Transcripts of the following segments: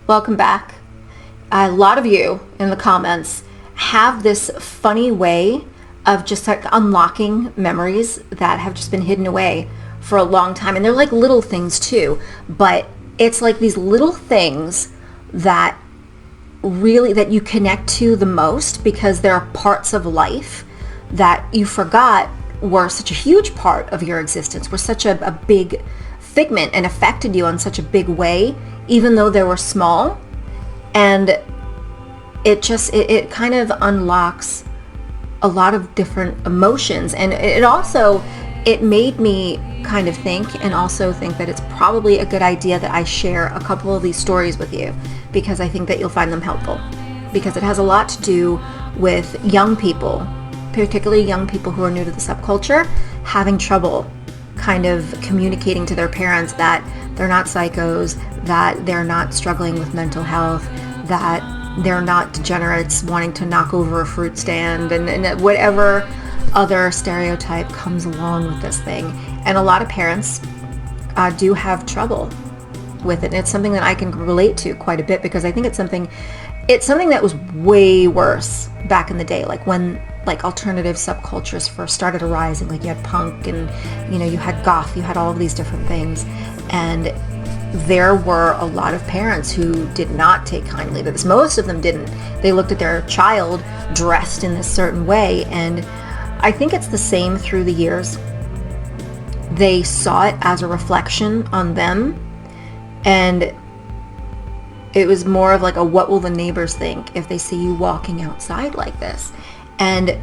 Welcome back. A lot of you in the comments have this funny way of just like unlocking memories that have just been hidden away for a long time. And they're like little things too, but it's like these little things that you connect to the most because there are parts of life that you forgot were such a huge part of your existence, were such a big figment and affected you in such a big way, even though they were small. And it kind of unlocks a lot of different emotions. And it made me kind of think, and also think that it's probably a good idea that I share a couple of these stories with you, because I think that you'll find them helpful, because it has a lot to do with young people, particularly young people who are new to the subculture, having trouble kind of communicating to their parents that they're not psychos, that they're not struggling with mental health, that they're not degenerates wanting to knock over a fruit stand, and whatever other stereotype comes along with this thing. And a lot of parents do have trouble with it. And it's something that I can relate to quite a bit, because I think it's something that was way worse back in the day, like when alternative subcultures first started arising. Like you had punk, and you had goth, you had all of these different things, and there were a lot of parents who did not take kindly to this. Most of them didn't. They looked at their child dressed in this certain way, and I think it's the same through the years. They saw it as a reflection on them, and it was more of like a what will the neighbors think if they see you walking outside like this. And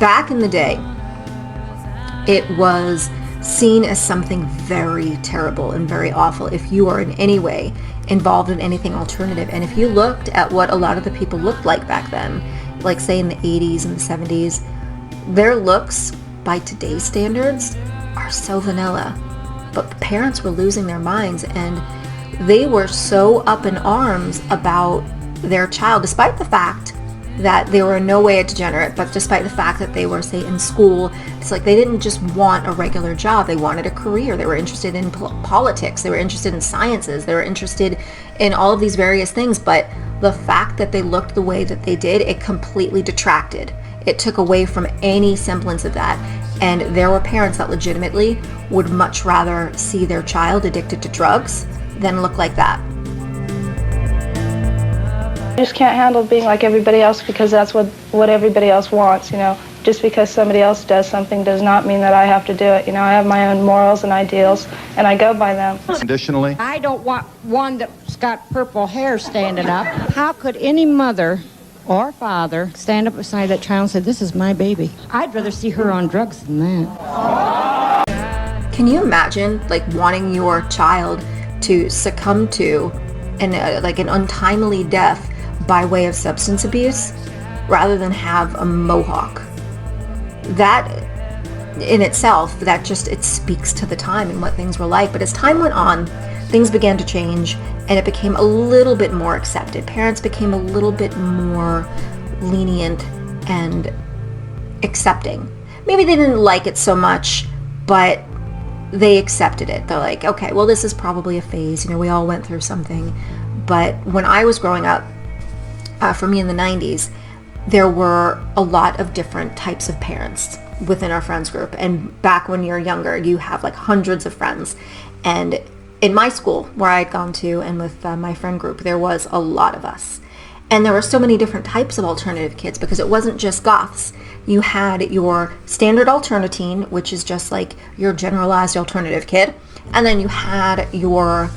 back in the day, it was seen as something very terrible and very awful if you are in any way involved in anything alternative. And if you looked at what a lot of the people looked like back then, like say in the 80s and the 70s, their looks by today's standards are so vanilla. But the parents were losing their minds, and they were so up in arms about their child, despite the fact that they were in no way a degenerate, but despite the fact that they were, say, in school. It's like they didn't just want a regular job, they wanted a career. They were interested in politics, they were interested in sciences, they were interested in all of these various things. But the fact that they looked the way that they did, it completely detracted. It took away from any semblance of that. And there were parents that legitimately would much rather see their child addicted to drugs than look like that. I just can't handle being like everybody else, because that's what everybody else wants, Just because somebody else does something does not mean that I have to do it. I have my own morals and ideals, and I go by them. Additionally, I don't want one that's got purple hair standing up. How could any mother or father stand up beside that child and say, "This is my baby"? I'd rather see her on drugs than that. Can you imagine wanting your child to succumb to an untimely death by way of substance abuse rather than have a mohawk? That in itself, it speaks to the time and what things were like. But as time went on, things began to change, and it became a little bit more accepted. Parents became a little bit more lenient and accepting. Maybe they didn't like it so much, but they accepted it. They're like, okay, well, this is probably a phase. We all went through something. But when I was growing up, for me in the 90s, there were a lot of different types of parents within our friends group. And back when you're younger, you have hundreds of friends. And in my school, where I had gone to, and with my friend group, there was a lot of us. And there were so many different types of alternative kids, because it wasn't just goths. You had your standard alternatine, which is just like your generalized alternative kid. And then you had your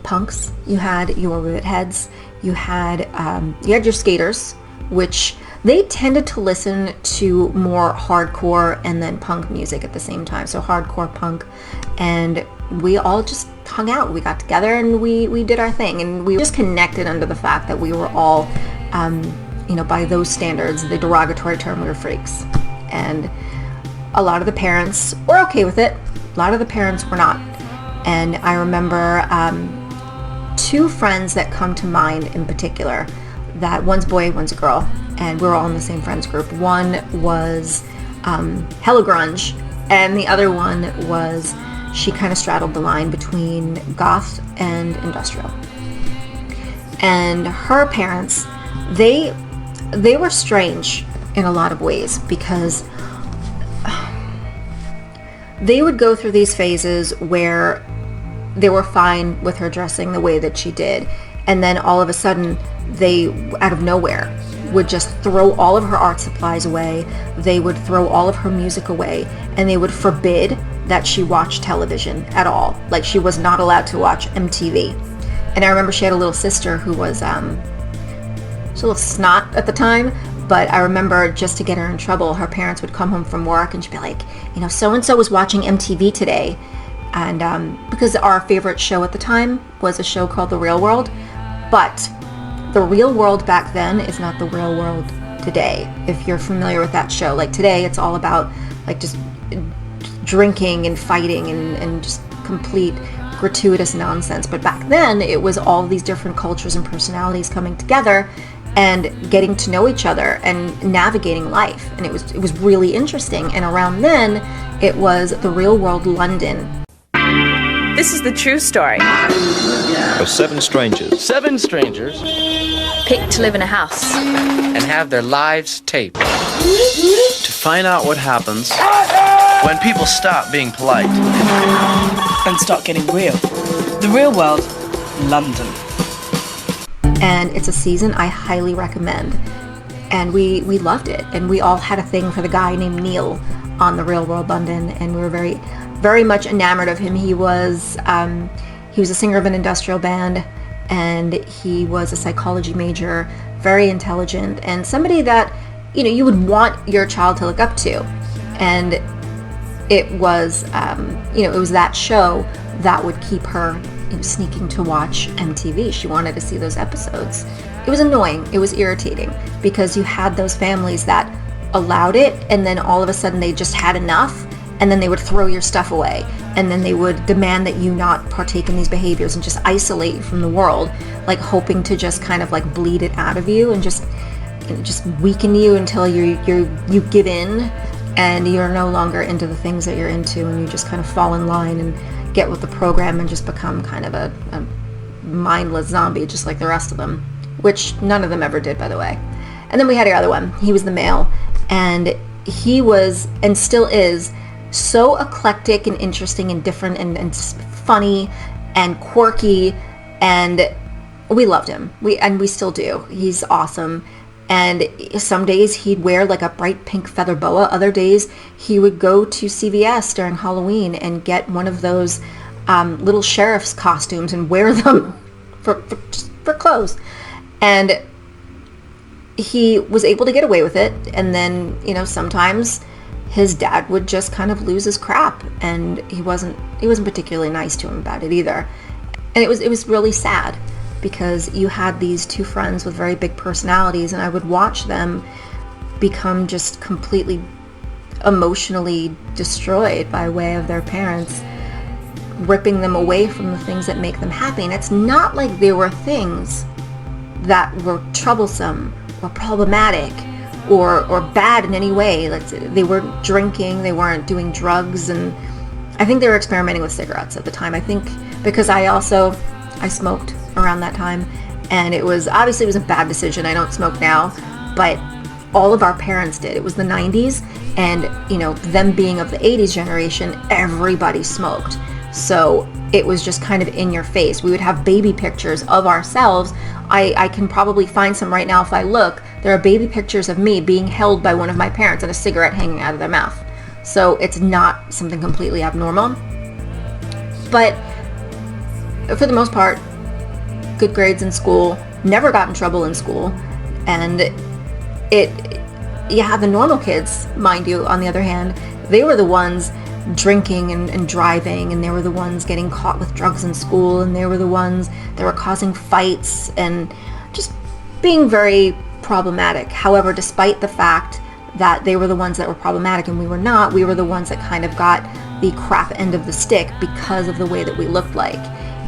punks, you had your rivet heads, you had your skaters, which they tended to listen to more hardcore and then punk music at the same time. So hardcore punk, and we all just hung out. We got together and we did our thing, and we just connected under the fact that we were all, by those standards, the derogatory term, we were freaks. And a lot of the parents were okay with it. A lot of the parents were not. And I remember two friends that come to mind in particular, that one's a boy, one's a girl, and we're all in the same friends group. One was hella grunge, and the other one was, she kind of straddled the line between goth and industrial. And her parents, they were strange in a lot of ways, because they would go through these phases where they were fine with her dressing the way that she did, and then all of a sudden they, out of nowhere, would just throw all of her art supplies away. They would throw all of her music away, and they would forbid that she watch television at all. Like, she was not allowed to watch MTV. And I remember she had a little sister who was a little snot at the time, but I remember, just to get her in trouble, her parents would come home from work and she'd be like, so-and-so was watching MTV today. And because our favorite show at the time was a show called The Real World, but the real world back then is not the real world today. If you're familiar with that show, like today, it's all about like just drinking and fighting and just complete gratuitous nonsense. But back then, it was all these different cultures and personalities coming together and getting to know each other and navigating life. And it was really interesting. And around then, it was the real world London. This is the true story of seven strangers. Seven strangers picked to live in a house and have their lives taped to find out what happens when people stop being polite and start getting real. The real world, London. And it's a season I highly recommend. And we loved it. And we all had a thing for the guy named Neil on The Real World London, and we were very, very much enamored of him. He was a singer of an industrial band, and he was a psychology major, very intelligent, and somebody that you would want your child to look up to. And it was it was that show that would keep her sneaking to watch MTV. She wanted to see those episodes. It was annoying. It was irritating, because you had those families that allowed it, and then all of a sudden they just had enough, and then they would throw your stuff away, and then they would demand that you not partake in these behaviors and just isolate you from the world, like hoping to just kind of like bleed it out of you and just weaken you until you give in and you're no longer into the things that you're into, and you just kind of fall in line and get with the program and just become kind of a mindless zombie just like the rest of them, which none of them ever did, by the way. And then we had the other one. He was the male, and he was, and still is, so eclectic and interesting and different and funny and quirky, and we loved him. We still do. He's awesome. And some days he'd wear like a bright pink feather boa. Other days he would go to CVS during Halloween and get one of those little sheriff's costumes and wear them for clothes. And he was able to get away with it. And then, sometimes his dad would just kind of lose his crap, and he wasn't particularly nice to him about it either. And it was really sad, because you had these two friends with very big personalities, and I would watch them become just completely emotionally destroyed by way of their parents ripping them away from the things that make them happy. And it's not like there were things that were troublesome or problematic or bad in any way. Like, they weren't drinking, they weren't doing drugs, and I think they were experimenting with cigarettes at the time. I think because I smoked around that time, and it was a bad decision. I don't smoke now, but all of our parents did. It was the 90s, and them being of the 80s generation, everybody smoked. So it was just kind of in your face. We would have baby pictures of ourselves. I can probably find some right now if I look. There are baby pictures of me being held by one of my parents and a cigarette hanging out of their mouth. So it's not something completely abnormal. But for the most part, good grades in school, never got in trouble in school. And you have the normal kids, mind you, on the other hand, they were the ones drinking and driving, and they were the ones getting caught with drugs in school, and they were the ones that were causing fights and just being very problematic. However, despite the fact that they were the ones that were problematic and we were not, we were the ones that kind of got the crap end of the stick because of the way that we looked like.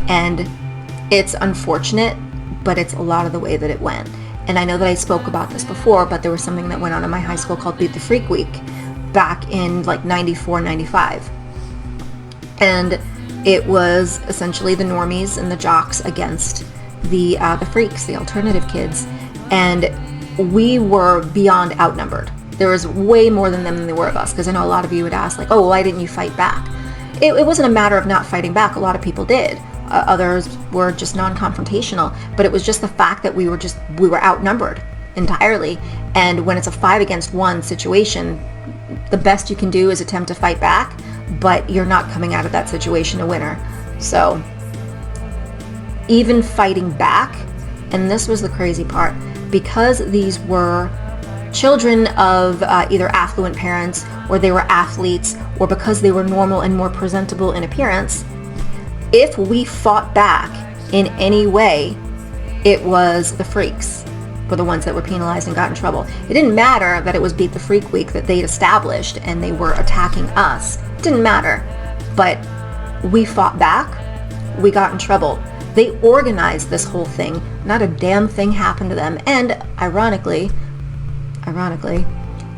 And it's unfortunate, but it's a lot of the way that it went. And I know that I spoke about this before, but there was something that went on in my high school called Beat the Freak Week back in like 94, 95. And it was essentially the normies and the jocks against the freaks, the alternative kids, and we were beyond outnumbered. There was way more than them than there were of us, because I know a lot of you would ask, like, oh, why didn't you fight back? It wasn't a matter of not fighting back. A lot of people did. Others were just non-confrontational, but it was just the fact that we were outnumbered entirely. And when it's a 5 against 1 situation, the best you can do is attempt to fight back, but you're not coming out of that situation a winner. So even fighting back, and this was the crazy part, because these were children of either affluent parents, or they were athletes, or because they were normal and more presentable in appearance, if we fought back in any way, it was the freaks were the ones that were penalized and got in trouble. It didn't matter that it was Beat the Freak Week that they'd established and they were attacking us. It didn't matter. But we fought back, we got in trouble. They organized this whole thing. Not a damn thing happened to them. And ironically,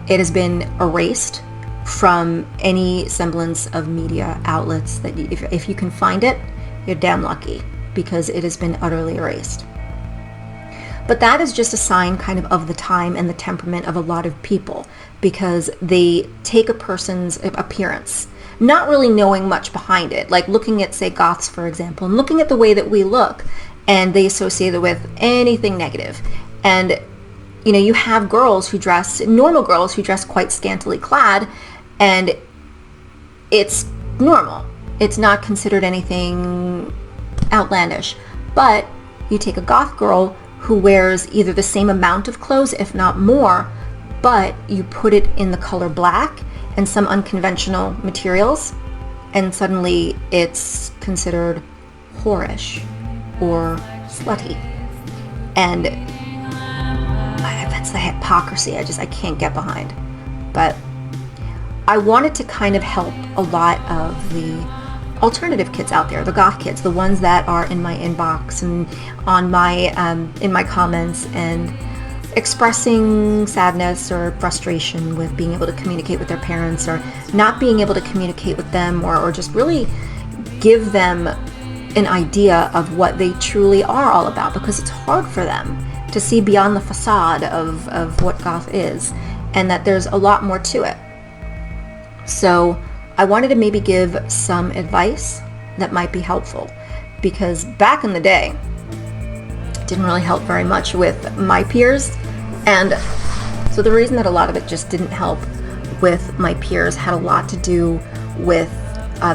it has been erased from any semblance of media outlets. That if you can find it, you're damn lucky, because it has been utterly erased. But that is just a sign kind of the time and the temperament of a lot of people, because they take a person's appearance, not really knowing much behind it, like looking at, say, goths, for example, and looking at the way that we look, and they associate it with anything negative. And you know, you have normal girls who dress quite scantily clad, and it's normal. It's not considered anything outlandish. But you take a goth girl who wears either the same amount of clothes, if not more, but you put it in the color black and some unconventional materials, and suddenly it's considered whorish or slutty. And that's the hypocrisy I can't get behind. But I wanted to kind of help a lot of the alternative kids out there, the goth kids, the ones that are in my inbox and on my in my comments, and expressing sadness or frustration with being able to communicate with their parents, or not being able to communicate with them, or just really give them an idea of what they truly are all about, because it's hard for them to see beyond the facade of what goth is, and that there's a lot more to it. So I wanted to maybe give some advice that might be helpful, because back in the day, it didn't really help very much with my peers. And so the reason that a lot of it just didn't help with my peers had a lot to do with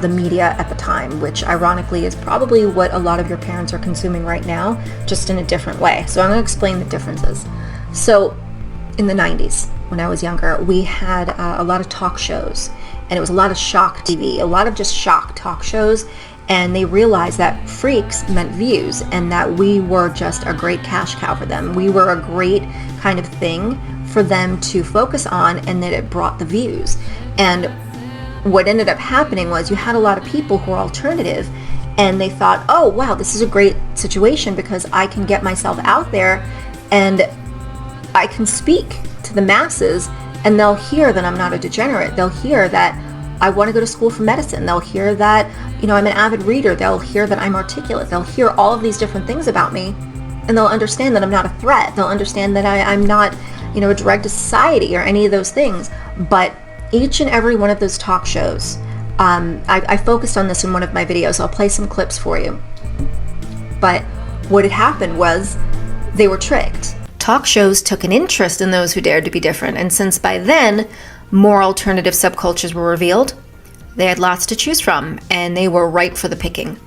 the media at the time, which ironically is probably what a lot of your parents are consuming right now, just in a different way. So I'm going to explain the differences. So in the 90s, when I was younger, we had a lot of talk shows, and it was a lot of shock TV, a lot of just shock talk shows, and they realized that freaks meant views, and that we were just a great cash cow for them. We were a great kind of thing for them to focus on, and that it brought the views. And what ended up happening was you had a lot of people who were alternative, and they thought, oh wow, this is a great situation because I can get myself out there and I can speak to the masses, and they'll hear that I'm not a degenerate. They'll hear that I want to go to school for medicine. They'll hear that, you know, I'm an avid reader. They'll hear that I'm articulate. They'll hear all of these different things about me, and they'll understand that I'm not a threat. They'll understand that I'm not, you know, a drag to society or any of those things. But each and every one of those talk shows, I focused on this in one of my videos. I'll play some clips for you. But what had happened was they were tricked. Talk shows took an interest in those who dared to be different, and since by then more alternative subcultures were revealed, they had lots to choose from, and they were ripe for the picking.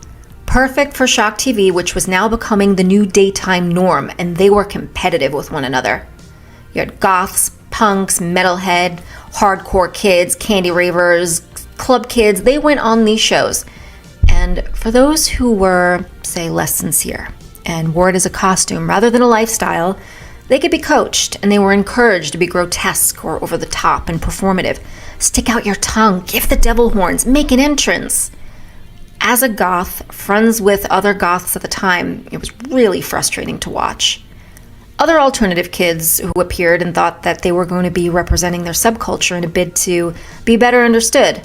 Perfect for shock TV, which was now becoming the new daytime norm, and they were competitive with one another. You had goths, punks, metalhead, hardcore kids, candy ravers, club kids. They went on these shows. And for those who were, say, less sincere and wore it as a costume rather than a lifestyle, they could be coached, and they were encouraged to be grotesque or over the top and performative. Stick out your tongue, give the devil horns, make an entrance. As a goth, friends with other goths at the time, it was really frustrating to watch. Other alternative kids who appeared and thought that they were going to be representing their subculture in a bid to be better understood,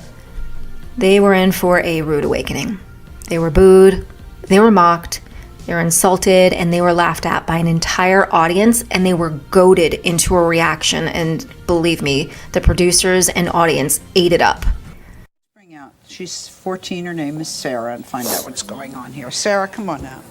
they were in for a rude awakening. They were booed, they were mocked, They were insulted and they were laughed at by an entire audience, and they were goaded into a reaction. And believe me, the producers and audience ate it up. Bring out. She's 14. Her name is Sarah, and find out what's going on here. Sarah, come on out.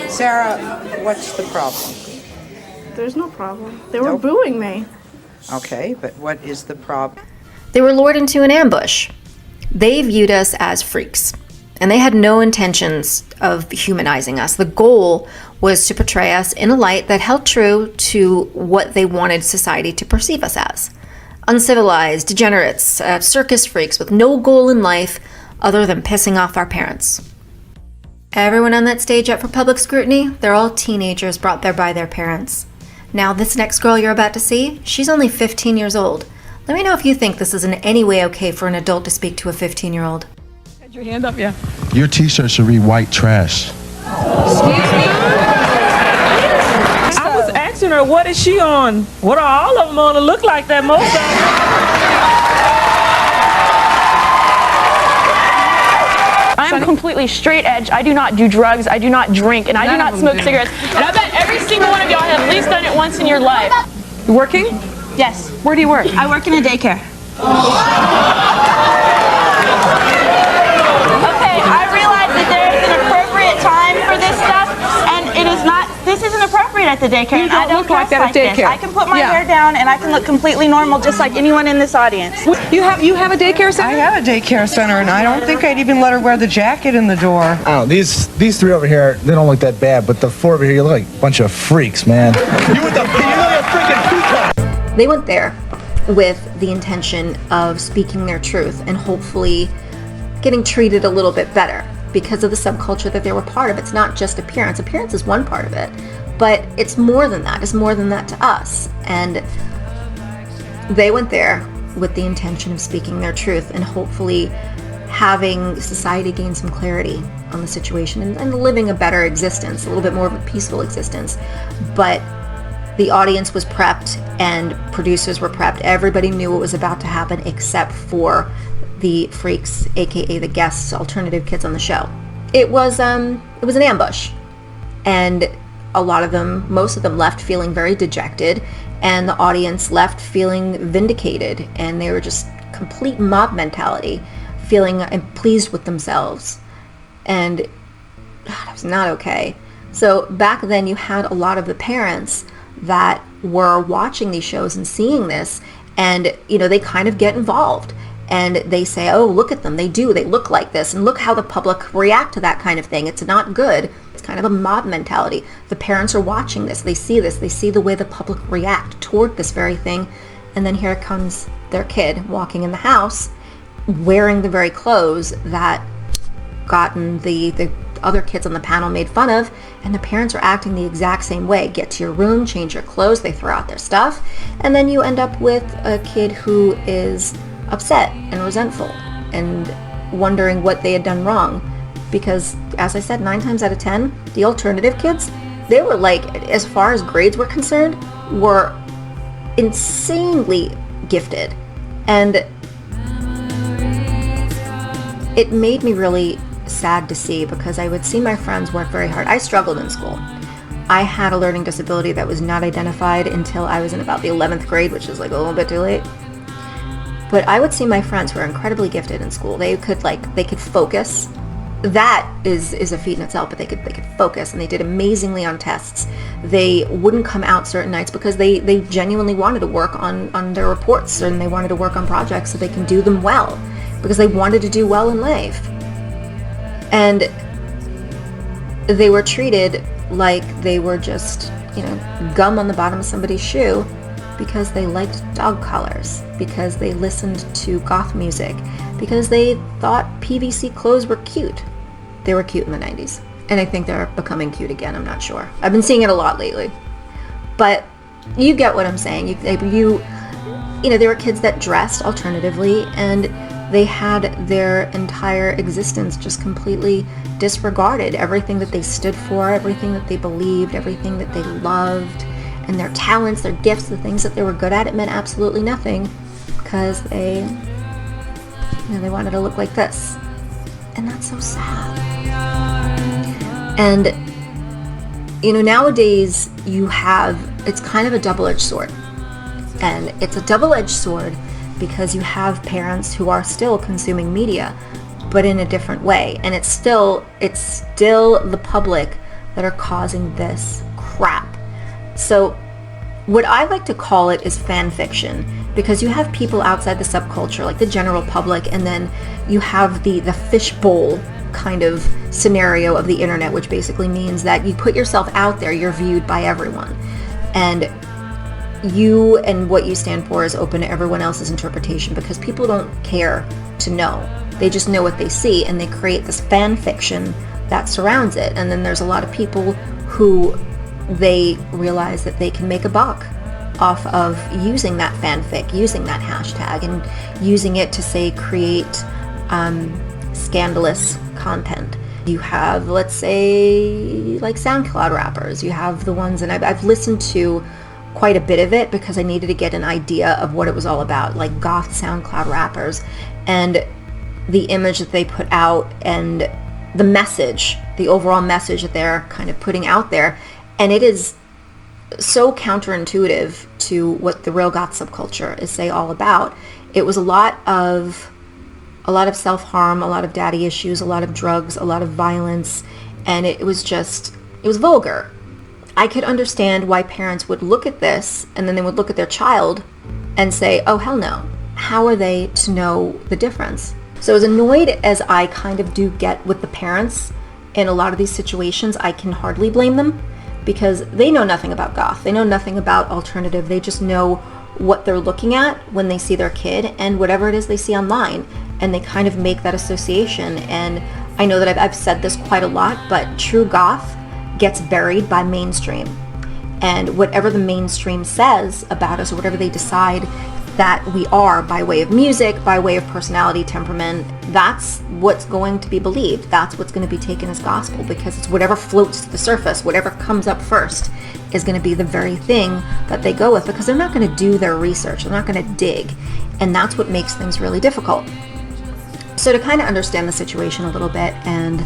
Sarah, what's the problem? There's no problem. They were booing me. Okay, but what is the problem? They were lured into an ambush. They viewed us as freaks, and they had no intentions of humanizing us. The goal was to portray us in a light that held true to what they wanted society to perceive us as. Uncivilized, degenerates, circus freaks with no goal in life other than pissing off our parents. Everyone on that stage up for public scrutiny, they're all teenagers brought there by their parents. Now, this next girl you're about to see, she's only 15 years old. Let me know if you think this is in any way okay for an adult to speak to a 15-year-old. Had your hand up, yeah. Your t-shirt should read white trash. I was asking her, what is she on? What are all of them on to look like that? Most of them. I'm completely straight edge. I do not do drugs. I do not drink. And I do not smoke cigarettes. And I bet every single one of y'all have at least done it once in your life. You working? Yes. Where do you work? I work in a daycare. Okay, I realize that there is an appropriate time for this stuff, and it is not. This isn't appropriate at the daycare. You don't look like that at daycare. I can put my hair down, and I can look completely normal, just like anyone in this audience. You have a daycare center? I have a daycare center, and I don't think I'd even let her wear the jacket in the door. Oh, these three over here, they don't look that bad, but the four over here, you look like a bunch of freaks, man. You look like a freaking peacock. They went there with the intention of speaking their truth and hopefully getting treated a little bit better because of the subculture that they were part of. It's not just appearance. Appearance is one part of it, but it's more than that. It's more than that to us. And they went there with the intention of speaking their truth and hopefully having society gain some clarity on the situation and living a better existence, a little bit more of a peaceful existence. But the audience was prepped and producers were prepped. Everybody knew what was about to happen except for the freaks, aka the guests, alternative kids on the show. It was an ambush, and a lot of them, most of them, left feeling very dejected, and the audience left feeling vindicated, and they were just complete mob mentality, feeling pleased with themselves, and it was not okay. So back then you had a lot of the parents that were watching these shows and seeing this, and they kind of get involved and they say, oh, look at them, they look like this, and look how the public react to that kind of thing. It's not good. It's kind of a mob mentality. The parents are watching this, they see the way the public react toward this very thing, and then here comes their kid walking in the house wearing the very clothes that gotten the other kids on the panel made fun of, and the parents are acting the exact same way. Get to your room, change your clothes, they throw out their stuff, and then you end up with a kid who is upset and resentful and wondering what they had done wrong. Because, as I said, 9 times out of 10, the alternative kids, they were like, as far as grades were concerned, were insanely gifted. And it made me really sad to see, because I would see my friends work very hard. I struggled in school. I had a learning disability that was not identified until I was in about the 11th grade, which is like a little bit too late. But I would see my friends who are incredibly gifted in school. They could focus. That is a feat in itself, but they could focus, and they did amazingly on tests. They wouldn't come out certain nights because they genuinely wanted to work on their reports, and they wanted to work on projects so they can do them well, because they wanted to do well in life. And they were treated like they were just, gum on the bottom of somebody's shoe, because they liked dog collars, because they listened to goth music, because they thought PVC clothes were cute. They were cute in the 90s, and I think they're becoming cute again. I'm not sure. I've been seeing it a lot lately. But you get what I'm saying. There were kids that dressed alternatively, and They had their entire existence just completely disregarded. Everything that they stood for, everything that they believed, everything that they loved, and their talents, their gifts, the things that they were good at, it meant absolutely nothing because they wanted to look like this. And that's so sad. And nowadays it's kind of a double-edged sword. And it's a double-edged sword because you have parents who are still consuming media, but in a different way. And it's still the public that are causing this crap. So what I like to call it is fan fiction, because you have people outside the subculture, like the general public, and then you have the fishbowl kind of scenario of the internet, which basically means that you put yourself out there, you're viewed by everyone. And you and what you stand for is open to everyone else's interpretation, because people don't care to know. They just know what they see, and they create this fan fiction that surrounds it. And then there's a lot of people who they realize that they can make a buck off of using that fanfic, using that hashtag, and using it to, say, create scandalous content. You have, let's say, like SoundCloud rappers. You have the ones, and I've listened to quite a bit of it because I needed to get an idea of what it was all about, like goth SoundCloud rappers, and the image that they put out, and the message, the overall message that they're kind of putting out there. And it is so counterintuitive to what the real goth subculture is, say, all about. It was a lot of self-harm, a lot of daddy issues, a lot of drugs, a lot of violence, and it was vulgar. I could understand why parents would look at this, and then they would look at their child and say, oh, hell no. How are they to know the difference? So as annoyed as I kind of do get with the parents in a lot of these situations, I can hardly blame them, because they know nothing about goth. They know nothing about alternative. They just know what they're looking at when they see their kid and whatever it is they see online, and they kind of make that association. And I know that I've said this quite a lot, but true goth gets buried by mainstream. And whatever the mainstream says about us, or whatever they decide that we are by way of music, by way of personality, temperament, that's what's going to be believed. That's what's going to be taken as gospel, because it's whatever floats to the surface, whatever comes up first is going to be the very thing that they go with, because they're not going to do their research. They're not going to dig. And that's what makes things really difficult. So to kind of understand the situation a little bit, and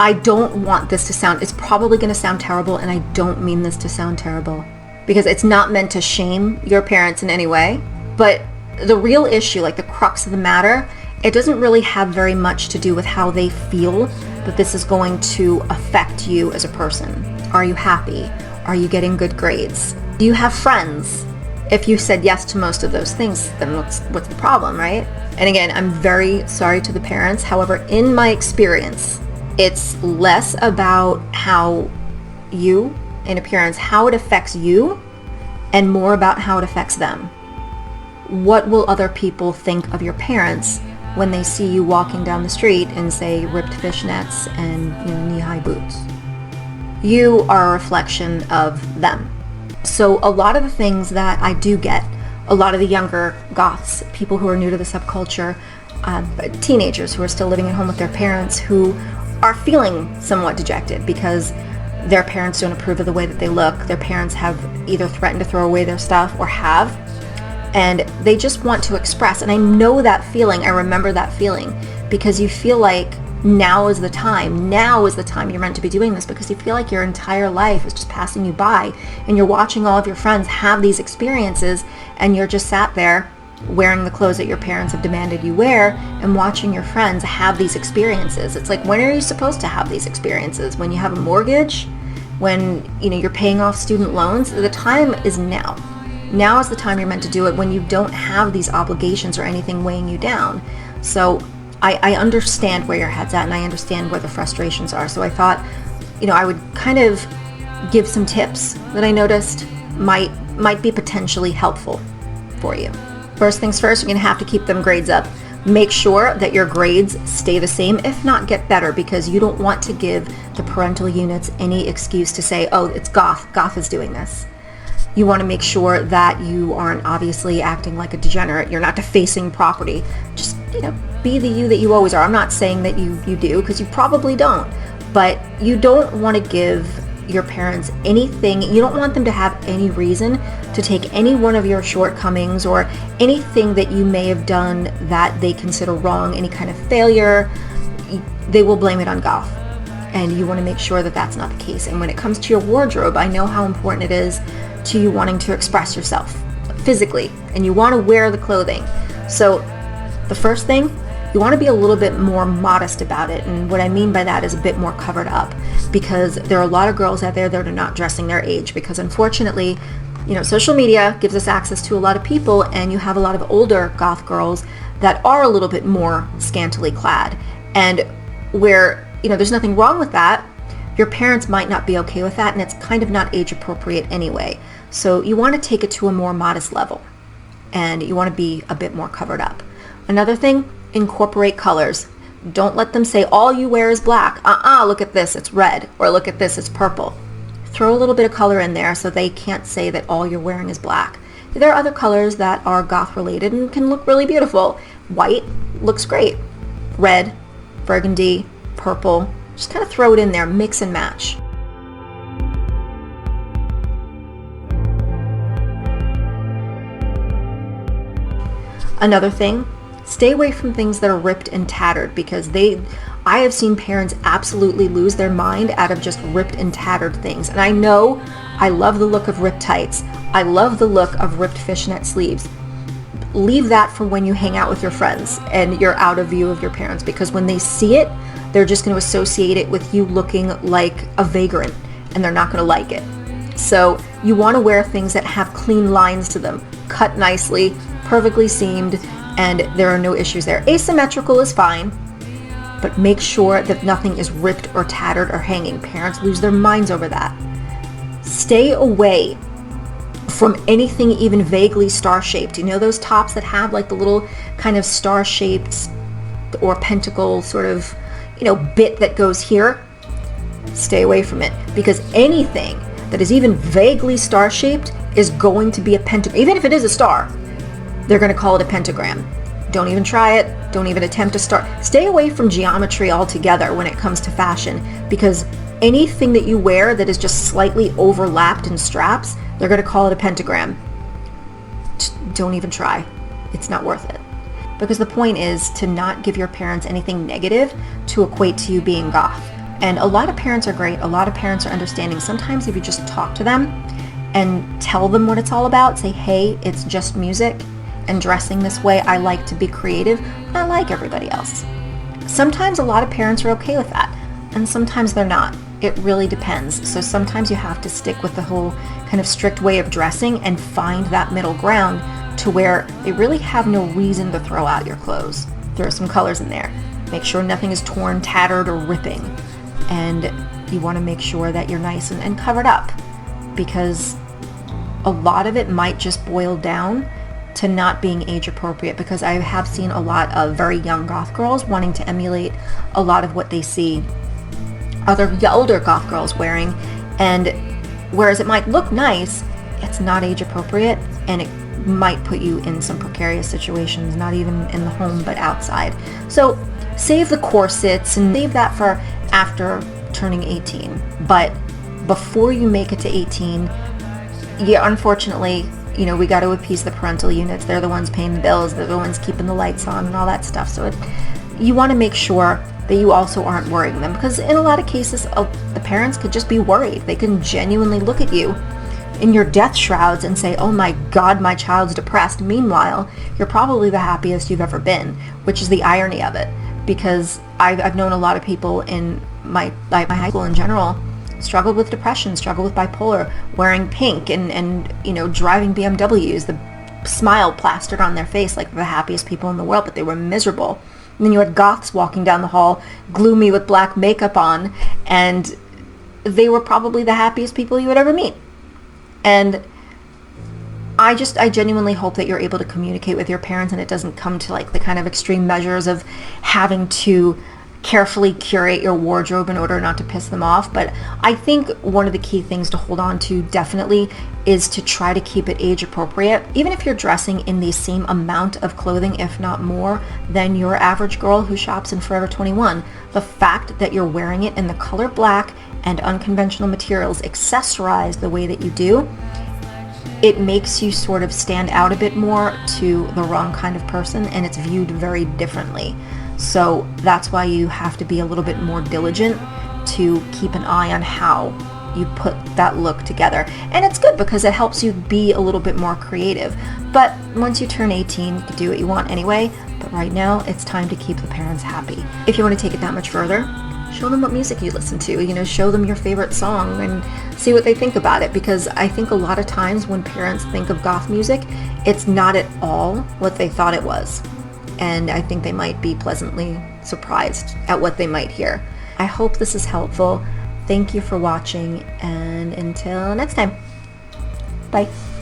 I don't want this to sound, it's probably going to sound terrible, and I don't mean this to sound terrible, because it's not meant to shame your parents in any way. But the real issue, like the crux of the matter, it doesn't really have very much to do with how they feel that this is going to affect you as a person. Are you happy? Are you getting good grades? Do you have friends? If you said yes to most of those things, then what's the problem, right? And again, I'm very sorry to the parents. However, in my experience, it's less about how you, in appearance, how it affects you, and more about how it affects them. What will other people think of your parents when they see you walking down the street in, say, ripped fishnets and knee-high boots? You are a reflection of them. So a lot of the things that I do get, a lot of the younger goths, people who are new to the subculture, teenagers who are still living at home with their parents, who are feeling somewhat dejected because their parents don't approve of the way that they look. Their parents have either threatened to throw away their stuff or have, and they just want to express. And I know that feeling. I remember that feeling, because you feel like now is the time. Now is the time you're meant to be doing this, because you feel like your entire life is just passing you by, and you're watching all of your friends have these experiences, and you're just sat there wearing the clothes that your parents have demanded you wear, and watching your friends have these experiences. It's like, when are you supposed to have these experiences? When you have a mortgage? When you're paying off student loans? The time is now. Now is the time you're meant to do it, when you don't have these obligations or anything weighing you down. So I understand where your head's at, and I understand where the frustrations are. So I thought, I would kind of give some tips that I noticed might be potentially helpful for you. First things first, you're going to have to keep them grades up. Make sure that your grades stay the same, if not get better, because you don't want to give the parental units any excuse to say, oh, it's goth. Goth is doing this. You want to make sure that you aren't obviously acting like a degenerate. You're not defacing property. Just be the you that you always are. I'm not saying that you do, because you probably don't, but you don't want to give your parents anything. You don't want them to have any reason to take any one of your shortcomings or anything that you may have done that they consider wrong, any kind of failure. They will blame it on goth, and you want to make sure that that's not the case. And when it comes to your wardrobe, I know how important it is to you wanting to express yourself physically, and you want to wear the clothing. So the first thing, you want to be a little bit more modest about it. And what I mean by that is a bit more covered up, because there are a lot of girls out there that are not dressing their age, because unfortunately, social media gives us access to a lot of people, and you have a lot of older goth girls that are a little bit more scantily clad. And where, there's nothing wrong with that, your parents might not be okay with that, and it's kind of not age appropriate anyway. So you want to take it to a more modest level, and you want to be a bit more covered up. Another thing, incorporate colors. Don't let them say all you wear is black. Look at this, it's red. Or look at this, it's purple. Throw a little bit of color in there so they can't say that all you're wearing is black. There are other colors that are goth related and can look really beautiful. White looks great. Red, burgundy, purple. Just kind of throw it in there, mix and match. Another thing, stay away from things that are ripped and tattered, because I have seen parents absolutely lose their mind out of just ripped and tattered things. And I know I love the look of ripped tights. I love the look of ripped fishnet sleeves. Leave that for when you hang out with your friends and you're out of view of your parents, because when they see it, they're just going to associate it with you looking like a vagrant, and they're not going to like it. So you want to wear things that have clean lines to them, cut nicely, perfectly seamed, and there are no issues there. Asymmetrical is fine, but make sure that nothing is ripped or tattered or hanging. Parents lose their minds over that. Stay away from anything even vaguely star-shaped. Those tops that have like the little kind of star-shaped or pentacle sort of, bit that goes here? Stay away from it, because anything that is even vaguely star-shaped is going to be a pentagram. Even if it is a star, they're going to call it a pentagram. Don't even try it. Don't even attempt to start. Stay away from geometry altogether when it comes to fashion, because anything that you wear that is just slightly overlapped in straps, they're going to call it a pentagram. Don't even try. It's not worth it. Because the point is to not give your parents anything negative to equate to you being goth. And a lot of parents are great. A lot of parents are understanding. Sometimes if you just talk to them and tell them what it's all about, say, hey, it's just music and dressing this way. I like to be creative, not like everybody else. Sometimes a lot of parents are okay with that, and sometimes they're not. It really depends. So sometimes you have to stick with the whole kind of strict way of dressing and find that middle ground to where they really have no reason to throw out your clothes. There are some colors in there. Make sure nothing is torn, tattered, or ripping. And you want to make sure that you're nice and covered up, because a lot of it might just boil down to not being age appropriate, because I have seen a lot of very young goth girls wanting to emulate a lot of what they see other older goth girls wearing, and whereas it might look nice, it's not age appropriate, and it might put you in some precarious situations, not even in the home but outside. So save the corsets and save that for after turning 18. But before you make it to 18, yeah, unfortunately, we got to appease the parental units. They're the ones paying the bills. They're the ones keeping the lights on and all that stuff. So you want to make sure that you also aren't worrying them, because in a lot of cases, the parents could just be worried. They can genuinely look at you in your death shrouds and say, oh my God, my child's depressed. Meanwhile, you're probably the happiest you've ever been, which is the irony of it. Because I've known a lot of people in my high school in general struggled with depression, struggled with bipolar, wearing pink and driving BMWs, the smile plastered on their face like the happiest people in the world, but they were miserable. And then you had goths walking down the hall, gloomy with black makeup on, and they were probably the happiest people you would ever meet. And I genuinely hope that you're able to communicate with your parents, and it doesn't come to like the kind of extreme measures of having to carefully curate your wardrobe in order not to piss them off. But I think one of the key things to hold on to definitely is to try to keep it age appropriate. Even if you're dressing in the same amount of clothing, if not more, than your average girl who shops in Forever 21, the fact that you're wearing it in the color black and unconventional materials accessorized the way that you do, it makes you sort of stand out a bit more to the wrong kind of person, and it's viewed very differently. So that's why you have to be a little bit more diligent to keep an eye on how you put that look together. And it's good because it helps you be a little bit more creative. But once you turn 18, you can do what you want anyway. But right now, it's time to keep the parents happy. If you want to take it that much further, show them what music you listen to. You know, show them your favorite song and see what they think about it. Because I think a lot of times when parents think of goth music, it's not at all what they thought it was. And I think they might be pleasantly surprised at what they might hear. I hope this is helpful. Thank you for watching, and until next time, bye.